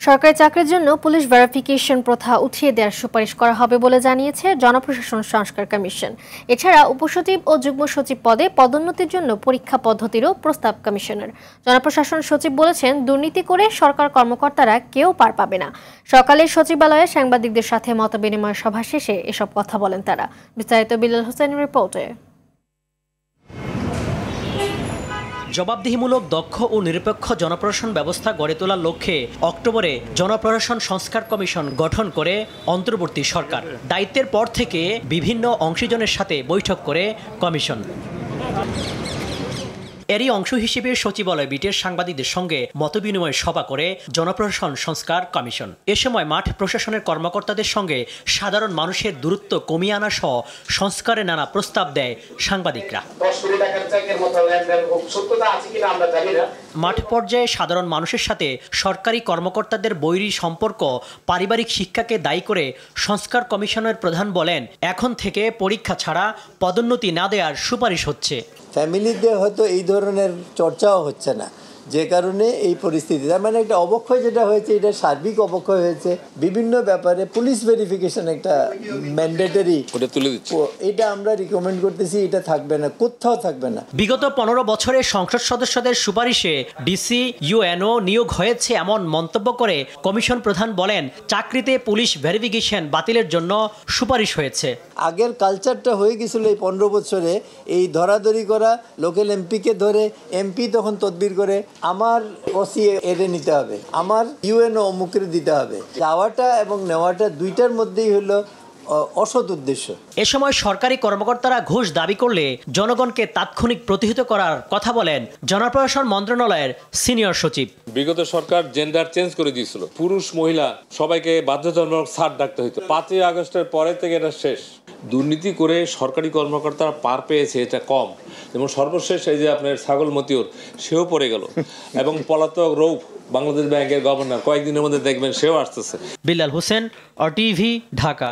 সরকারি চাকরির জন্য পুলিশ ভেরিফিকেশন প্রথা উঠিয়ে দেওয়ার সুপারিশ করা হবে বলে জানিয়েছে জনপ্রশাসন সংস্কার কমিশন। এছাড়া উপসচিব ও যুগ্ম সচিব পদে পদোন্নতির জন্য পরীক্ষা পদ্ধতিরও প্রস্তাব কমিশনের। জনপ্রশাসন সচিব বলেছেন, দুর্নীতি করে সরকার কর্মকর্তারা কেউ পার পাবে না। সকালে সচিবালয়ে সাংবাদিকদের সাথে মতবিনিময় সভা শেষে এসব কথা বলেন তারা। বিস্তারিত বিল্লাল হোসেনের রিপোর্টে। জবাবদিহিমূলক দক্ষ ও নিরপেক্ষ জনপ্রশাসন ব্যবস্থা গড়ে তোলার লক্ষ্যে অক্টোবরে জনপ্রশাসন সংস্কার কমিশন গঠন করে অন্তর্বর্তী সরকার। দায়িত্বের পর থেকে বিভিন্ন অংশীজনের সাথে বৈঠক করে কমিশন। এরই অংশ হিসেবে সচিবালয় বিটের সাংবাদিকদের সঙ্গে মতবিনিময় সভা করে জনপ্রশাসন সংস্কার কমিশন। এ সময় মাঠ প্রশাসনের কর্মকর্তাদের সঙ্গে সাধারণ মানুষের দূরত্ব কমিয়ে আনা সহ সংস্কারে নানা প্রস্তাব দেয় সাংবাদিকরা। মাঠ পর্যায়ে সাধারণ মানুষের সাথে সরকারি কর্মকর্তাদের বৈরী সম্পর্ক পারিবারিক শিক্ষাকে দায়ী করে সংস্কার কমিশনের প্রধান বলেন, এখন থেকে পরীক্ষা ছাড়া পদোন্নতি না দেওয়ার সুপারিশ হচ্ছে। ফ্যামিলিতে হয়তো এই ধরনের চর্চাও হচ্ছে না, যে কারণে এই পরিস্থিতি। তার মানে একটা অবক্ষয় যেটা হয়েছে, এটা সার্বিক অবক্ষয় হয়েছে। বিভিন্ন ব্যাপারে পুলিশ ভেরিফিকেশন একটা ম্যান্ডেটরি, এটা আমরা রিকমেন্ড করতেছি, এটা থাকবে না, কোথাও থাকবে না। বিগত 15 বছরে সংসদ সদস্যদের সুপারিশে ডিসি ইউএনও নিয়োগ হয়েছে এমন মন্তব্য করে কমিশন প্রধান বলেন, চাকরিতে পুলিশ ভেরিফিকেশন বাতিলের জন্য সুপারিশ হয়েছে। আগের কালচারটা হয়ে গেছিল এই 15 বছরে, এই ধরাধরি করা, লোকাল এমপিকে ধরে এমপি তখন তদবির করে আমার ওসি এড়ে নিতে হবে, আমার ইউএনও অমুকের দিতে হবে। যাওয়াটা এবং নেওয়াটা দুইটার মধ্যেই হলো অসৎ উদ্দেশ্য। এ সময় সরকারি কর্মকর্তারা ঘুষ দাবি করলে জনগণকে তাৎক্ষণিক প্রতিহত করার কথা বলেন জনপ্রশাসন মন্ত্রণালয়ের সিনিয়র সচিব। বিগত সরকার জেন্ডার চেঞ্জ করে দিয়েছিল, পুরুষ মহিলা সবাইকে বাধ্যতামূলক স্যার ডাকতে হইতো। 5ই আগস্টের পরে থেকে এটা শেষ। দুর্নীতি করে সরকারি কর্মকর্তারা পার পেয়েছে এটা কম, যেমন সর্বশেষ এই যে আপনার ছাগল মতিউর, সেও পড়ে গেল, এবং পলাতক রৌফ বাংলাদেশ ব্যাংকের গভর্নর কয়েকদিনের মধ্যে দেখবেন সেও আসতেছে। বিল্লাল হোসেন, RTV, ঢাকা।